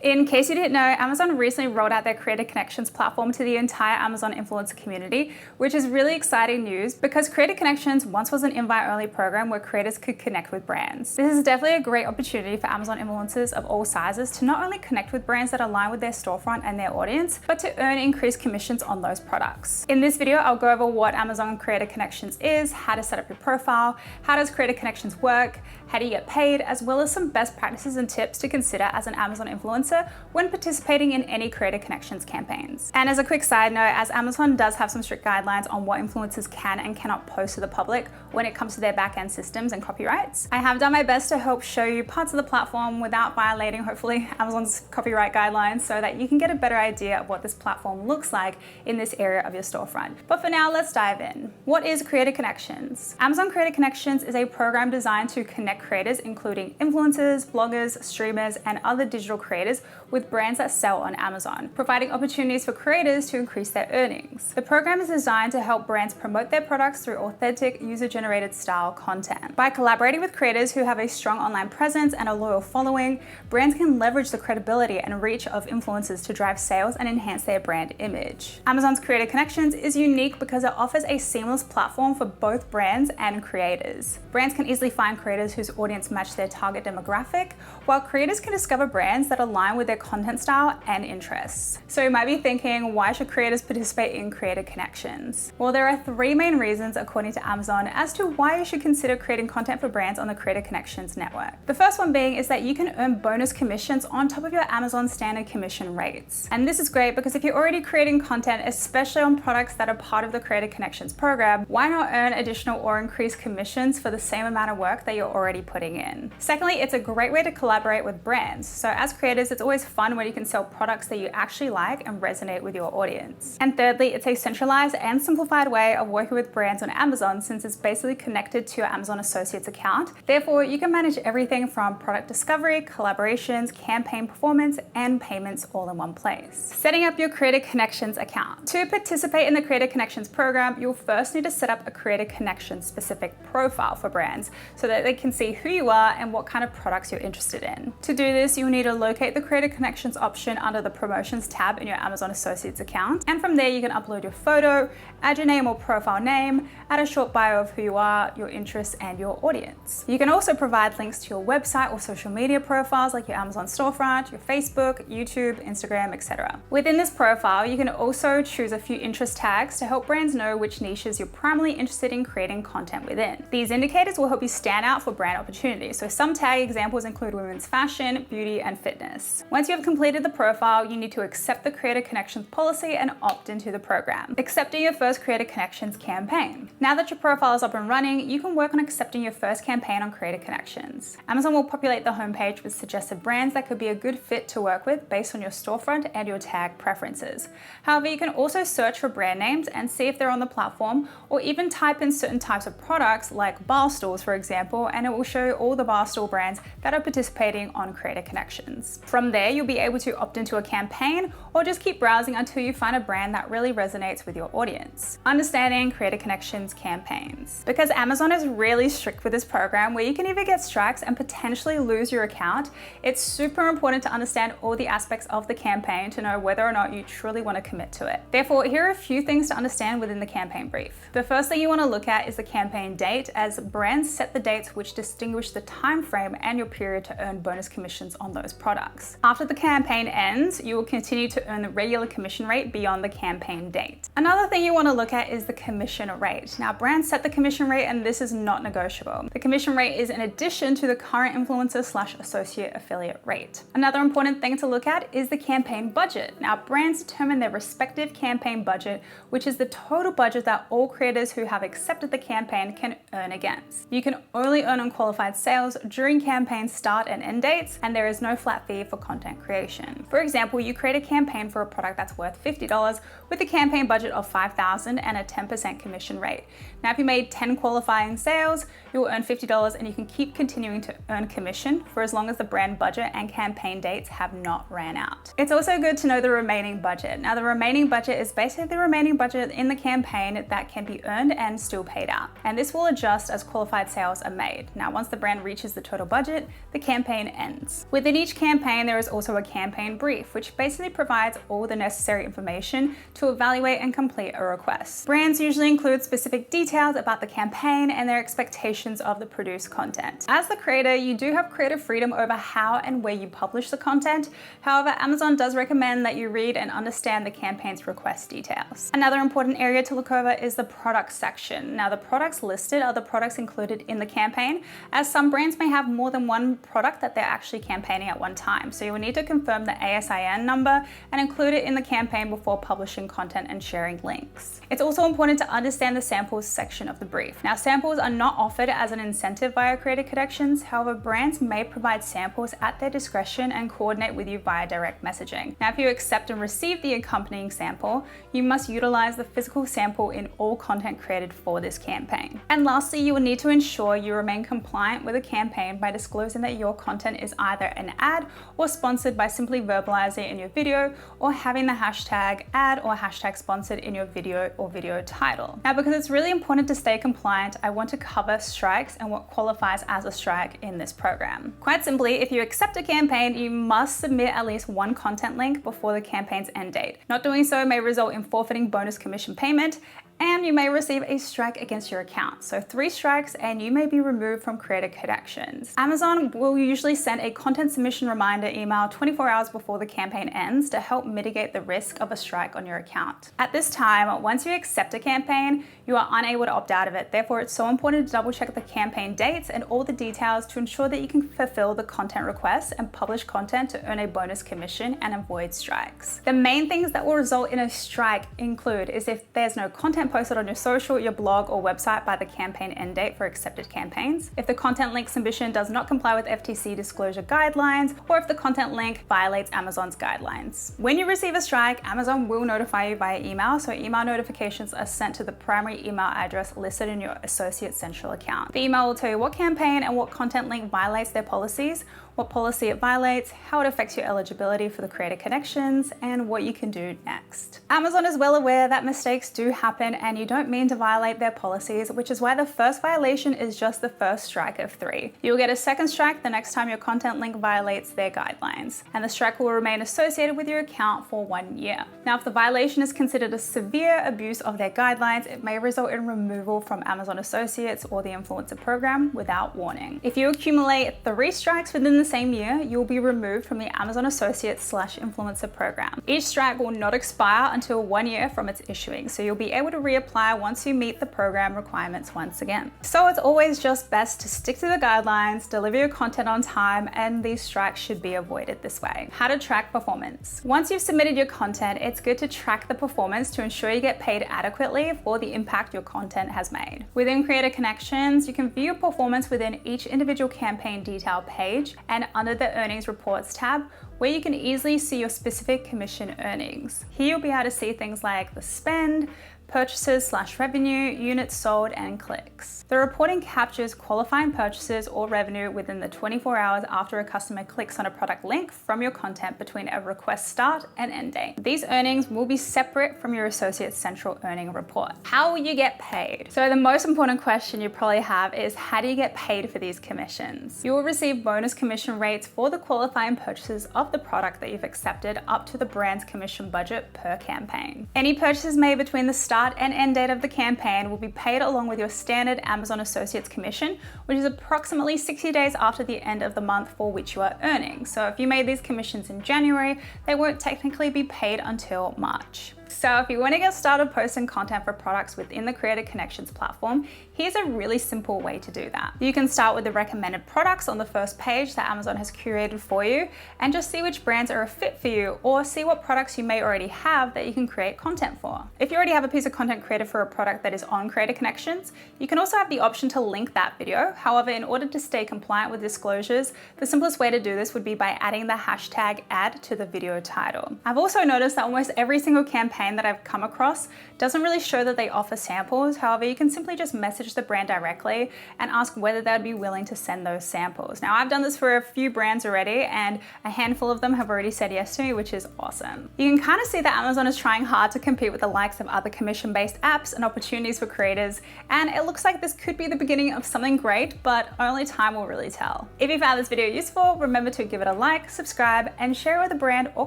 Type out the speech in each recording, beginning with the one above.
In case you didn't know, Amazon recently rolled out their Creator Connections platform to the entire Amazon influencer community, which is really exciting news because Creator Connections once was an invite-only program where creators could connect with brands. This is definitely a great opportunity for Amazon influencers of all sizes to not only connect with brands that align with their storefront and their audience, but to earn increased commissions on those products. In this video, I'll go over what Amazon Creator Connections is, how to set up your profile, how does Creator Connections work, how do you get paid, as well as some best practices and tips to consider as an Amazon influencer when participating in any Creator Connections campaigns. And as a quick side note, as Amazon does have some strict guidelines on what influencers can and cannot post to the public when it comes to their back-end systems and copyrights, I have done my best to help show you parts of the platform without violating, hopefully, Amazon's copyright guidelines so that you can get a better idea of what this platform looks like in this area of your storefront. But for now, let's dive in. What is Creator Connections? Amazon Creator Connections is a program designed to connect creators, including influencers, bloggers, streamers, and other digital creators with brands that sell on Amazon, providing opportunities for creators to increase their earnings. The program is designed to help brands promote their products through authentic, user-generated style content. By collaborating with creators who have a strong online presence and a loyal following, brands can leverage the credibility and reach of influencers to drive sales and enhance their brand image. Amazon's Creator Connections is unique because it offers a seamless platform for both brands and creators. Brands can easily find creators whose audience match their target demographic, while creators can discover brands that align with their content style and interests. So you might be thinking, why should creators participate in Creator Connections? Well, there are three main reasons according to Amazon as to why you should consider creating content for brands on the Creator Connections network. The first one being is that you can earn bonus commissions on top of your Amazon standard commission rates. And this is great because if you're already creating content, especially on products that are part of the Creator Connections program, why not earn additional or increased commissions for the same amount of work that you're already putting in? Secondly, it's a great way to collaborate with brands. So as creators, it's always fun when you can sell products that you actually like and resonate with your audience. And thirdly, it's a centralized and simplified way of working with brands on Amazon since it's basically connected to your Amazon Associates account. Therefore, you can manage everything from product discovery, collaborations, campaign performance, and payments all in one place. Setting up your Creator Connections account. To participate in the Creator Connections program, you'll first need to set up a Creator Connections specific profile for brands so that they can see who you are and what kind of products you're interested in. To do this, you'll need to locate the Creator Connections option under the Promotions tab in your Amazon Associates account. And from there, you can upload your photo, add your name or profile name, add a short bio of who you are, your interests, and your audience. You can also provide links to your website or social media profiles like your Amazon storefront, your Facebook, YouTube, Instagram, etc. Within this profile, you can also choose a few interest tags to help brands know which niches you're primarily interested in creating content within. These indicators will help you stand out for brand opportunities. So some tag examples include women's fashion, beauty, and fitness. Once you have completed the profile, you need to accept the Creator Connections policy and opt into the program, accepting your first Creator Connections campaign. Now that your profile is up and running, you can work on accepting your first campaign on Creator Connections. Amazon will populate the homepage with suggested brands that could be a good fit to work with based on your storefront and your tag preferences. However, you can also search for brand names and see if they're on the platform, or even type in certain types of products like bar stools, for example, and it will show you all the bar stool brands that are participating on Creator Connections. From there, you'll be able to opt into a campaign or just keep browsing until you find a brand that really resonates with your audience. Understanding Creator Connections campaigns. Because Amazon is really strict with this program where you can either get strikes and potentially lose your account, it's super important to understand all the aspects of the campaign to know whether or not you truly want to commit to it. Therefore, here are a few things to understand within the campaign brief. The first thing you want to look at is the campaign date, as brands set the dates which distinguish the time frame and your period to earn bonus commissions on those products. After the campaign ends, you will continue to earn the regular commission rate beyond the campaign date. Another thing you want to look at is the commission rate. Now, brands set the commission rate and this is not negotiable. The commission rate is in addition to the current influencer/associate affiliate rate. Another important thing to look at is the campaign budget. Now, brands determine their respective campaign budget, which is the total budget that all creators who have accepted the campaign can earn against. You can only earn on qualified sales during campaign start and end dates, and there is no flat fee for content creation. For example, you create a campaign for a product that's worth $50 with a campaign budget of $5,000 and a 10% commission rate. Now, if you made 10 qualifying sales, you'll earn $50 and you can keep continuing to earn commission for as long as the brand budget and campaign dates have not ran out. It's also good to know the remaining budget. Now, the remaining budget is basically the remaining budget in the campaign that can be earned and still paid out. And this will adjust as qualified sales are made. Now, once the brand reaches the total budget, the campaign ends. Within each campaign, there is also a campaign brief, which basically provides all the necessary information to evaluate and complete a request. Brands usually include specific details about the campaign and their expectations of the produced content. As the creator, you do have creative freedom over how and where you publish the content. However, Amazon does recommend that you read and understand the campaign's request details. Another important area to look over is the product section. Now, the products listed are the products included in the campaign, as some brands may have more than one product that they're actually campaigning at one time. So you will need to confirm the ASIN number and include it in the campaign before publishing content and sharing links. It's also important to understand the samples section of the brief. Now, samples are not offered as an incentive via Creator Connections. However, brands may provide samples at their discretion and coordinate with you via direct messaging. Now, if you accept and receive the accompanying sample, you must utilize the physical sample in all content created for this campaign. And lastly, you will need to ensure you remain compliant with a campaign by disclosing that your content is either an ad or sponsored by simply verbalizing it in your video, or having the hashtag ad or hashtag sponsored in your video or video title. Now, because it's really important to stay compliant, I want to cover strikes and what qualifies as a strike in this program. Quite simply, if you accept a campaign, you must submit at least one content link before the campaign's end date. Not doing so may result in forfeiting bonus commission payment, and you may receive a strike against your account. So 3 strikes and you may be removed from Creator Connections. Amazon will usually send a content submission reminder email 24 hours before the campaign ends to help mitigate the risk of a strike on your account. At this time, once you accept a campaign, you are unable to opt out of it. Therefore, it's so important to double check the campaign dates and all the details to ensure that you can fulfill the content requests and publish content to earn a bonus commission and avoid strikes. The main things that will result in a strike include is if there's no content posted on your social, your blog, or website by the campaign end date for accepted campaigns, if the content link submission does not comply with FTC disclosure guidelines, or if the content link violates Amazon's guidelines. When you receive a strike, Amazon will notify you via email, so email notifications are sent to the primary email address listed in your Associate Central account. The email will tell you what campaign and what content link violates their policies, what policy it violates, how it affects your eligibility for the Creator Connections, and what you can do next. Amazon is well aware that mistakes do happen and you don't mean to violate their policies, which is why the first violation is just the first strike of 3. You'll get a second strike the next time your content link violates their guidelines, and the strike will remain associated with your account for 1 year. Now, if the violation is considered a severe abuse of their guidelines, it may result in removal from Amazon Associates or the influencer program without warning. If you accumulate 3 strikes within the same year, you'll be removed from the Amazon Associates/influencer program. Each strike will not expire until 1 year from its issuing, so you'll be able to reapply once you meet the program requirements once again. So it's always just best to stick to the guidelines, deliver your content on time, and these strikes should be avoided this way. How to track performance. Once you've submitted your content, it's good to track the performance to ensure you get paid adequately for the impact your content has made. Within Creator Connections, you can view your performance within each individual campaign detail page and under the Earnings Reports tab, where you can easily see your specific commission earnings. Here you'll be able to see things like the spend, purchases/revenue, units sold, and clicks. The reporting captures qualifying purchases or revenue within the 24 hours after a customer clicks on a product link from your content between a request start and end date. These earnings will be separate from your Associate Central earning report. How will you get paid? So the most important question you probably have is, how do you get paid for these commissions? You will receive bonus commission rates for the qualifying purchases of the product that you've accepted up to the brand's commission budget per campaign. Any purchases made between the start and end date of the campaign will be paid along with your standard Amazon Associates commission, which is approximately 60 days after the end of the month for which you are earning. So if you made these commissions in January, they won't technically be paid until March. So if you want to get started posting content for products within the Creator Connections platform, here's a really simple way to do that. You can start with the recommended products on the first page that Amazon has curated for you and just see which brands are a fit for you, or see what products you may already have that you can create content for. If you already have a piece of content created for a product that is on Creator Connections, you can also have the option to link that video. However, in order to stay compliant with disclosures, the simplest way to do this would be by adding the hashtag ad to the video title. I've also noticed that almost every single campaign campaign that I've come across doesn't really show that they offer samples. However, you can simply just message the brand directly and ask whether they'd be willing to send those samples. Now, I've done this for a few brands already, and a handful of them have already said yes to me, which is awesome. You can kind of see that Amazon is trying hard to compete with the likes of other commission-based apps and opportunities for creators, and it looks like this could be the beginning of something great, but only time will really tell. If you found this video useful, remember to give it a like, subscribe, and share it with a brand or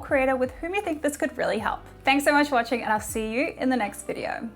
creator with whom you think this could really help. Thanks so much for watching, and I'll see you in the next video.